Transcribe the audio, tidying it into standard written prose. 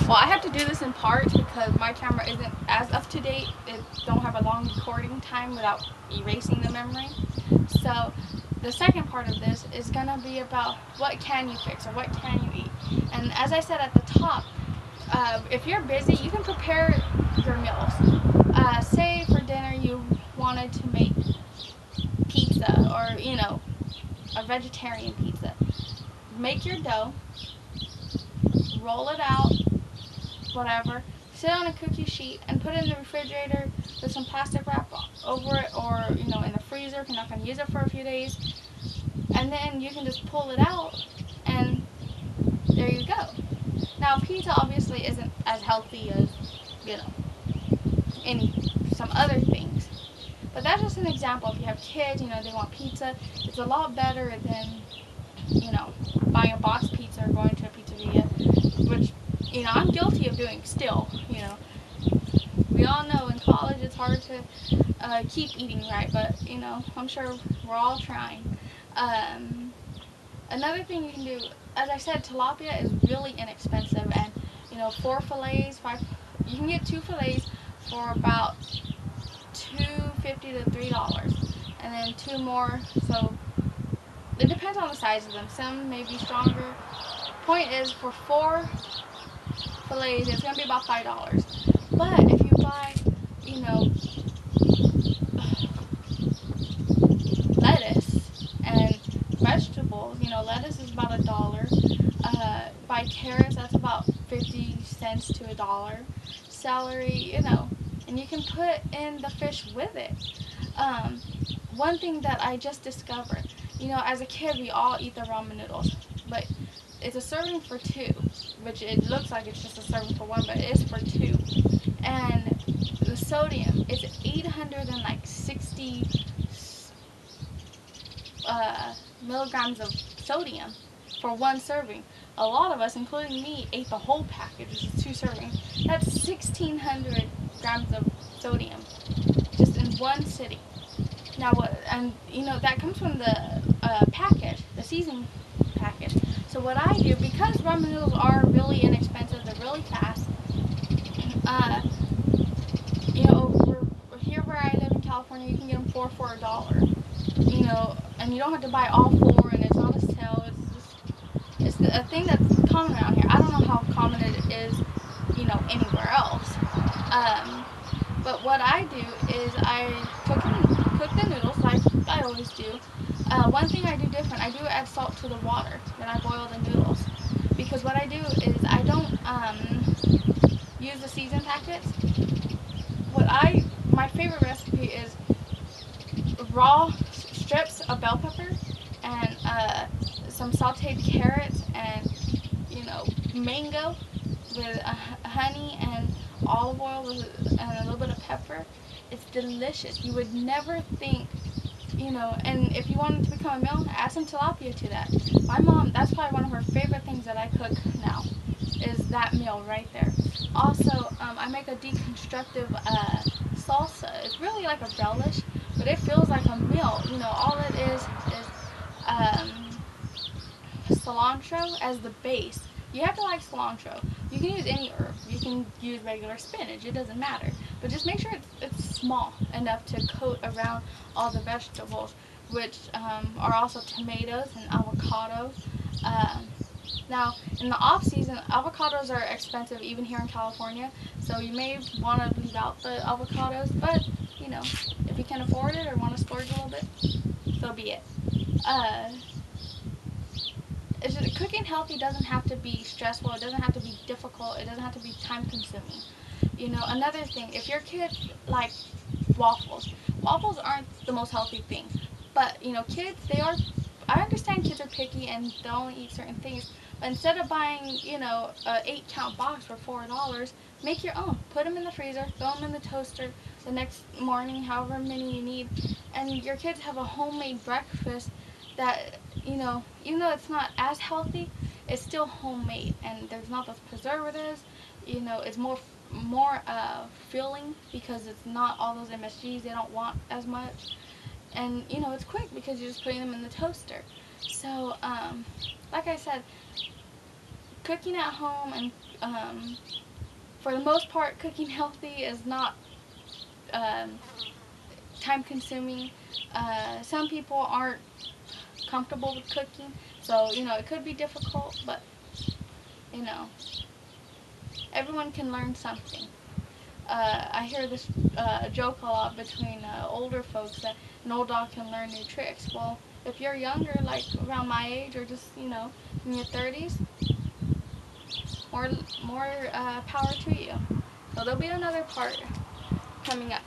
Well, I have to do this in parts because my camera isn't as up to date. It don't have a long recording time without erasing the memory. So the second part of this is going to be about what can you fix or what can you eat. And as I said at the top, if you're busy, you can prepare your meals. Say for dinner you wanted to make pizza or, a vegetarian pizza. Make your dough, roll it out, whatever, sit on a cookie sheet and put it in the refrigerator with some plastic wrap over it, or in the freezer if you're not going to use it for a few days, and then you can just pull it out and there you go. Now pizza obviously isn't as healthy as you know any some other things, but that's just an example. If you have kids, they want pizza, it's a lot better than buying a box pizza or going to a pizzeria, which I'm guilty of doing still. We all know in college it's hard to keep eating right, but I'm sure we're all trying. Another thing you can do, as I said, tilapia is really inexpensive, and 4 fillets, five. You can get 2 fillets for about $2.50 to $3, and then two more. So it depends on the size of them. Some may be stronger. Point is, for 4 fillets, it's gonna be about $5. But if you buy, lettuce and vegetables, lettuce is about $1. Buy carrots, that's about 50 cents to $1. Celery, and you can put in the fish with it. Um, One thing that I just discovered, as a kid we all eat the ramen noodles, but it's a serving for two, which it looks like it's just a serving for one, but it is for two. And the sodium is 860 milligrams of sodium for one serving. A lot of us, including me, ate the whole package, which is two servings. That's 1,600 grams of sodium just in one sitting. Now, that comes from the package, the seasoning package. So what I do, because ramen noodles are really inexpensive, they're really fast. Uh, here where I live in California, you can get them for $1. And you don't have to buy all four, and it's not a sale. It's a thing that's common around here. I don't know how common it is, anywhere else. But what I do is I cook the noodles like I always do. One thing I do different, I do add salt to the water when I boil the noodles, because what I do is I don't use the season packets. My favorite recipe is raw strips of bell pepper and some sauteed carrots and mango with honey and olive oil and a little bit of pepper. It's delicious. You would never think, and if you wanted to become a meal, add some tilapia to that. My mom, that's probably one of her favorite things that I cook now, is that meal right there. Also, I make a deconstructive salsa. It's really like a relish, but it feels like a meal. All it is cilantro as the base. You have to like cilantro. You can use any herb. You can use regular spinach. It doesn't matter. But just make sure it's small enough to coat around all the vegetables, which are also tomatoes and avocados. Um, Now, in the off season, avocados are expensive even here in California, so you may want to leave out the avocados, but if you can afford it or want to splurge a little bit, so be it. Uh, Cooking healthy doesn't have to be stressful, it doesn't have to be difficult, it doesn't have to be time consuming. Another thing, if your kids like waffles aren't the most healthy thing, but kids, I understand kids are picky and they only eat certain things, but instead of buying, a 8-count box for $4, make your own. Put them in the freezer, throw them in the toaster the next morning, however many you need, and your kids have a homemade breakfast that, even though it's not as healthy, it's still homemade, and there's not those preservatives. It's more filling because it's not all those MSGs they don't want as much, and it's quick because you're just putting them in the toaster. So like I said, cooking at home and For the most part, cooking healthy is not time consuming. Some people aren't comfortable with cooking, so it could be difficult, but you know everyone can learn something. I hear this joke a lot between older folks that an old dog can learn new tricks. Well, if you're younger, like around my age, or just in your 30s, more power to you. So there'll be another part coming up.